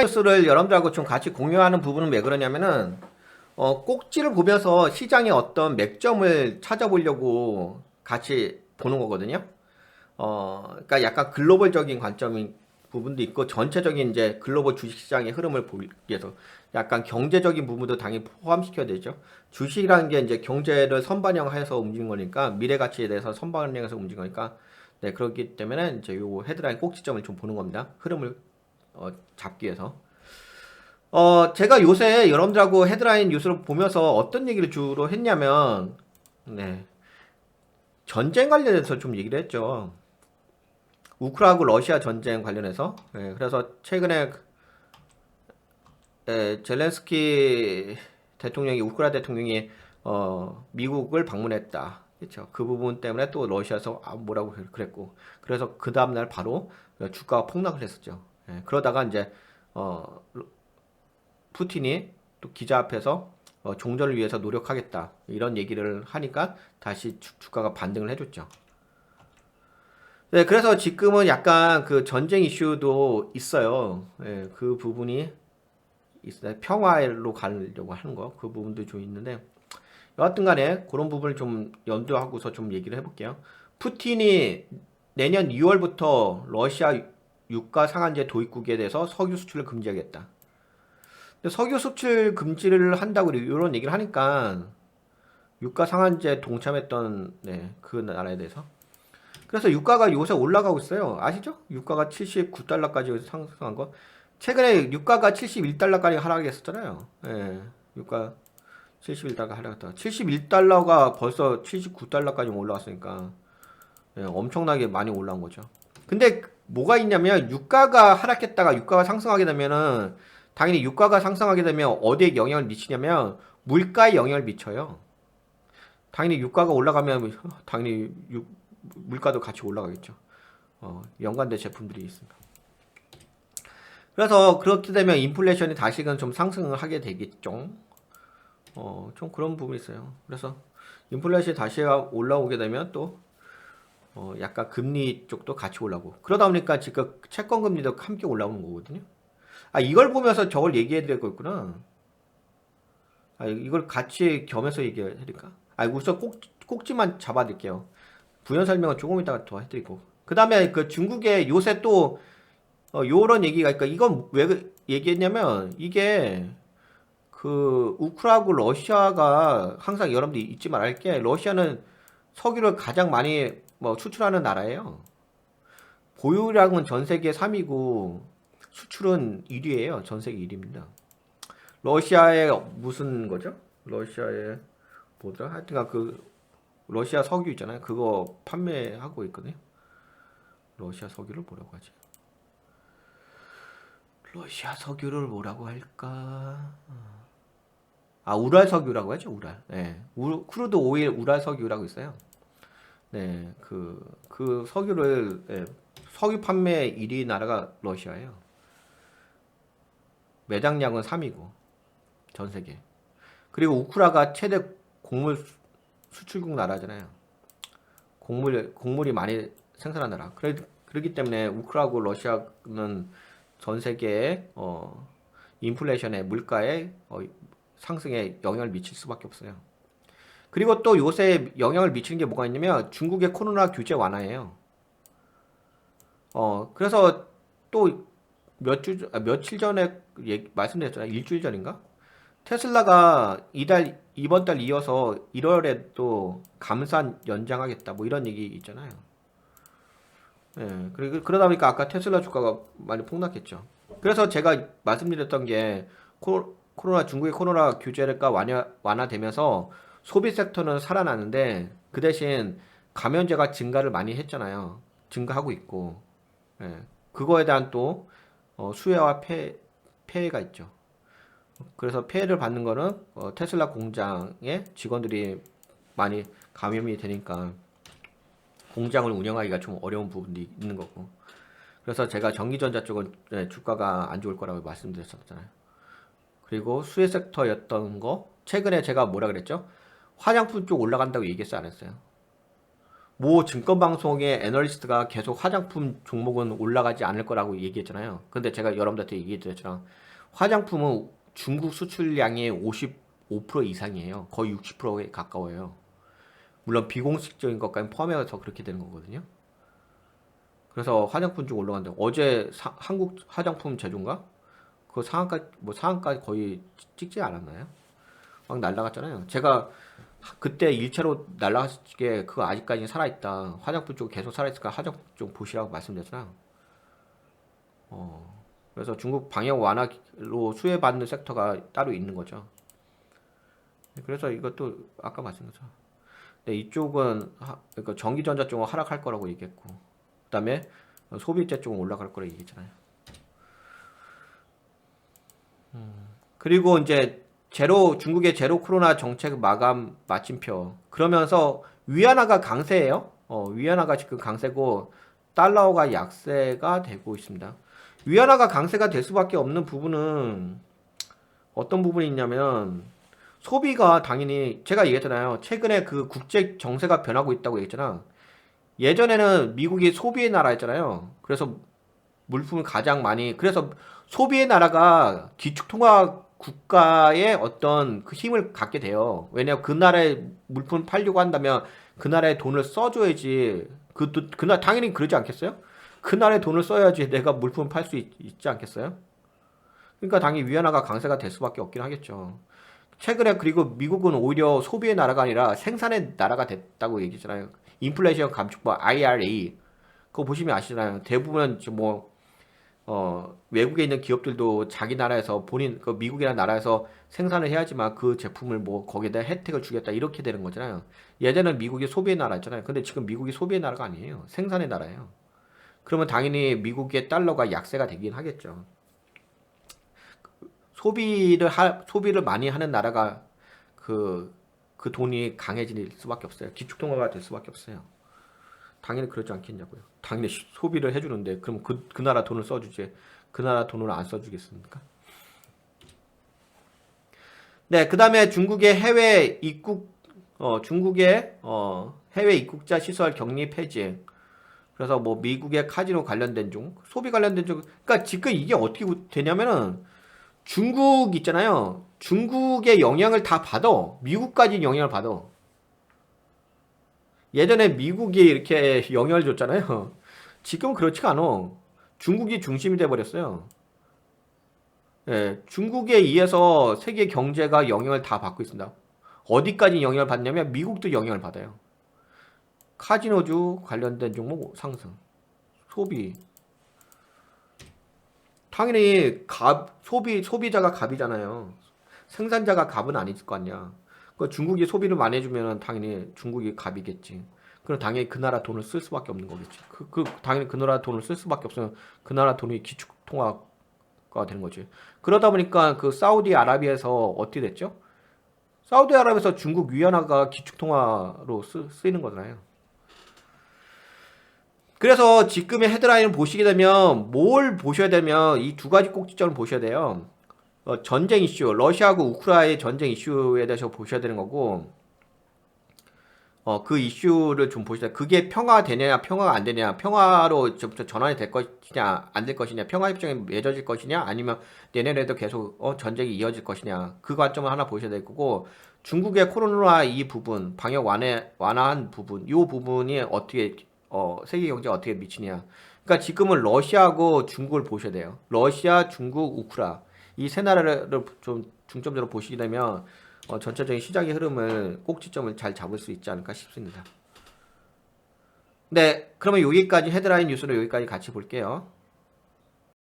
뉴스를 여러분들하고 좀 같이 공유하는 부분은 왜 그러냐면은 꼭지를 보면서 시장의 어떤 맥점을 찾아보려고 같이 보는 거거든요. 그러니까 약간 글로벌적인 관점인 부분도 있고 전체적인 이제 글로벌 주식시장의 흐름을 보기 위해서 약간 경제적인 부분도 당연히 포함시켜야 되죠. 주식이라는 게 이제 경제를 선반영해서 움직이는 거니까 미래 가치에 대해서 선반영해서 움직이는 거니까 네 그렇기 때문에 이제 요 헤드라인 꼭지점을 좀 보는 겁니다. 흐름을 잡기 위해서. 제가 요새 여러분들하고 헤드라인 뉴스를 보면서 어떤 얘기를 주로 했냐면, 네, 전쟁 관련해서 좀 얘기를 했죠. 우크라이나하고 러시아 전쟁 관련해서. 네, 그래서 최근에 젤렌스키 대통령이, 우크라이나 대통령이, 미국을 방문했다. 그렇죠. 그 부분 때문에 또 러시아에서 뭐라고 그랬고. 그래서 그 다음날 바로 주가가 폭락을 했었죠. 그러다가 이제, 어, 푸틴이 또 기자 앞에서 종전을 위해서 노력하겠다 이런 얘기를 하니까 다시 주가가 반등을 해줬죠. 네, 그래서 지금은 약간 그 전쟁 이슈도 있어요. 네, 그 부분이 있어요. 평화로 가려고 하는 거, 그 부분도 좀 있는데 여하튼 간에 그런 부분을 좀 염두하고서 좀 얘기를 해볼게요. 푸틴이 내년 2월부터 러시아 유가 상한제 도입국에 대해서 석유 수출을 금지하겠다. 석유 수출 금지를 한다고 이런 얘기를 하니까 유가 상한제 동참했던 네, 그 나라에 대해서 그래서 유가가 요새 올라가고 있어요. 아시죠? 유가가 79달러까지 상승한 거. 최근에 유가가 71달러까지 하락했었잖아요. 예, 유가 71달러 하락했다. 71달러가 벌써 79달러까지 올라왔으니까 예, 엄청나게 많이 올라온 거죠. 근데 뭐가 있냐면 유가가 하락했다가 유가가 상승하게 되면은 당연히 유가가 상승하게 되면 어디에 영향을 미치냐면 물가에 영향을 미쳐요. 당연히 유가가 올라가면 당연히 물가도 같이 올라가겠죠. 연관된 제품들이 있습니다. 그래서 그렇게 되면 인플레이션이 다시금 좀 상승을 하게 되겠죠. 좀 그런 부분이 있어요. 그래서 인플레이션이 다시 올라오게 되면 또 약간 금리 쪽도 같이 올라오고 그러다 보니까 지금 채권 금리도 함께 올라오는 거거든요. 아 이걸 보면서 저걸 얘기해 드릴 거였구나. 아 이걸 같이 겸해서 얘기해야 되니까. 아 우선 꼭지만 잡아 드릴게요. 부연 설명은 조금 이따가 더 해드리고. 그 다음에 그 중국에 요새 또 요런 얘기가 있니까 이건 왜 얘기했냐면 이게 그 우크라이나하고 러시아가 항상 여러분들이 잊지 말할 게 러시아는 석유를 가장 많이 뭐 수출하는 나라예요. 보유량은 전 세계 3위고 수출은 1위예요. 전 세계 1위입니다. 러시아의 무슨 거죠? 러시아의 뭐더라? 하여튼간 그 러시아 석유 있잖아요. 그거 판매하고 있거든요. 러시아 석유를 뭐라고 하지? 러시아 석유를 뭐라고 할까? 아, 우랄 석유라고 하죠, 우랄. 네. 크루드 오일 우랄 석유라고 있어요. 네. 그 석유를, 네. 석유 판매 1위 나라가 러시아예요. 매장량은 3위고, 전 세계. 그리고 우크라가 최대 곡물 수출국 나라잖아요. 곡물이 많이 생산한 나라. 그렇기 때문에 우크라이나고 러시아는 전 세계의 인플레이션에 물가에 상승에 영향을 미칠 수밖에 없어요. 그리고 또 요새 영향을 미치는 게 뭐가 있냐면 중국의 코로나 규제 완화예요. 그래서 또 며칠 전에 말씀드렸잖아요. 일주일 전인가? 테슬라가 이번 달 이어서 1월에 또 감산 연장하겠다. 뭐 이런 얘기 있잖아요. 예, 그리고 그러다 보니까 아까 테슬라 주가가 많이 폭락했죠. 그래서 제가 말씀드렸던 게 중국의 코로나 규제가 완화되면서 소비 섹터는 살아나는데 그 대신 감염자가 증가를 많이 했잖아요. 증가하고 있고, 예, 그거에 대한 또 수혜와 폐해가 있죠. 그래서 폐해를 받는 거는 테슬라 공장의 직원들이 많이 감염이 되니까 공장을 운영하기가 좀 어려운 부분이 있는 거고. 그래서 제가 전기전자 쪽은 주가가 안 좋을 거라고 말씀드렸었잖아요. 그리고 수혜 섹터였던 거 최근에 제가 뭐라 그랬죠? 화장품 쪽 올라간다고 얘기했어요, 안 했어요? 모 증권방송의 애널리스트가 계속 화장품 종목은 올라가지 않을 거라고 얘기했잖아요. 근데 제가 여러분들한테 얘기했잖아요. 화장품은 중국 수출량의 55% 이상이에요. 거의 60%에 가까워요. 물론 비공식적인 것까지 포함해서 그렇게 되는 거거든요. 그래서 화장품 좀 올라간다. 어제 한국 화장품 제조인가? 그 상한가 거의 찍지 않았나요? 막 날라갔잖아요. 제가 그때 일차로 날라갔게 그거 아직까지 살아있다. 화장품 쪽 계속 살아있으니까 화장품 쪽 보시라고 말씀드렸잖아요. 그래서 중국 방역 완화로 수혜받는 섹터가 따로 있는 거죠. 그래서 이것도 아까 말씀드렸죠. 근데 이쪽은 그러니까 전기전자 쪽은 하락할 거라고 얘기했고, 그다음에 소비재 쪽은 올라갈 거라고 얘기했잖아요. 그리고 이제 중국의 제로 코로나 정책 마감 마침표. 그러면서 위안화가 강세예요. 위안화가 지금 강세고 달러가 약세가 되고 있습니다. 위안화가 강세가 될 수밖에 없는 부분은 어떤 부분이 있냐면 소비가 당연히 제가 얘기했잖아요. 최근에 그 국제 정세가 변하고 있다고 얘기했잖아. 예전에는 미국이 소비의 나라였잖아요. 그래서 물품을 가장 많이 그래서 소비의 나라가 기축통화 국가의 어떤 그 힘을 갖게 돼요. 왜냐하면 그 나라에 물품을 팔려고 한다면 그 나라에 돈을 써줘야지. 그날 당연히 그러지 않겠어요? 그 나라에 돈을 써야지 내가 물품을 팔 수 있지 않겠어요? 그러니까 당연히 위안화가 강세가 될 수밖에 없긴 하겠죠. 최근에 그리고 미국은 오히려 소비의 나라가 아니라 생산의 나라가 됐다고 얘기했잖아요. 인플레이션 감축법 IRA 그거 보시면 아시잖아요. 대부분 외국에 있는 기업들도 자기 나라에서 그 미국이라는 나라에서 생산을 해야지만 그 제품을 거기에다 혜택을 주겠다 이렇게 되는 거잖아요. 예전에는 미국이 소비의 나라였잖아요. 근데 지금 미국이 소비의 나라가 아니에요. 생산의 나라예요. 그러면 당연히 미국의 달러가 약세가 되긴 하겠죠. 소비를 많이 하는 나라가 그 돈이 강해질 수밖에 없어요. 기축통화가 될 수밖에 없어요. 당연히 그러지 않겠냐고요. 당연히 소비를 해주는데 그럼 그 나라 돈을 써주지. 그 나라 돈을 안 써주겠습니까? 네, 그 다음에 중국의 해외 입국자 시설 격리 폐지. 그래서 미국의 카지노 관련된 중, 소비 관련된 중. 그러니까 지금 이게 어떻게 되냐면은 중국 있잖아요. 중국의 영향을 다 받아. 미국까지 영향을 받아. 예전에 미국이 이렇게 영향을 줬잖아요. 지금은 그렇지가 않아. 중국이 중심이 돼버렸어요. 예, 중국에 의해서 세계 경제가 영향을 다 받고 있습니다. 어디까지 영향을 받냐면 미국도 영향을 받아요. 카지노주 관련된 종목 상승, 소비. 당연히 소비자가 갑이잖아요. 생산자가 갑은 아닐 거 아니야. 그 중국이 소비를 많이 해주면 당연히 중국이 갑이겠지. 그럼 당연히 그 나라 돈을 쓸 수밖에 없는 거겠지. 당연히 그 나라 돈을 쓸 수밖에 없으면 그 나라 돈이 기축통화가 되는 거지. 그러다 보니까 그 사우디아라비아에서 어떻게 됐죠? 사우디아라비아에서 중국 위안화가 기축통화로 쓰이는 거잖아요. 그래서 지금의 헤드라인을 보시게 되면 뭘 보셔야 되면 이 두 가지 꼭지점을 보셔야 돼요. 전쟁 이슈, 러시아하고 우크라이나의 전쟁 이슈에 대해서 보셔야 되는 거고, 그 이슈를 좀 보시다. 그게 평화되냐, 평화가 안 되냐, 평화로 좀 전환이 될 것이냐, 안 될 것이냐, 평화 협정이 맺어질 것이냐, 아니면 내년에도 계속 전쟁이 이어질 것이냐, 그 관점을 하나 보셔야 될 거고, 중국의 코로나 이 부분, 방역 완화한 부분, 이 부분이 어떻게 세계 경제에 어떻게 미치냐. 그러니까 지금은 러시아하고 중국을 보셔야 돼요. 러시아, 중국, 우크라 이 세 나라를 좀 중점적으로 보시게 되면 전체적인 시장의 흐름을 꼭지점을 잘 잡을 수 있지 않을까 싶습니다. 네, 그러면 여기까지 헤드라인 뉴스를 여기까지 같이 볼게요.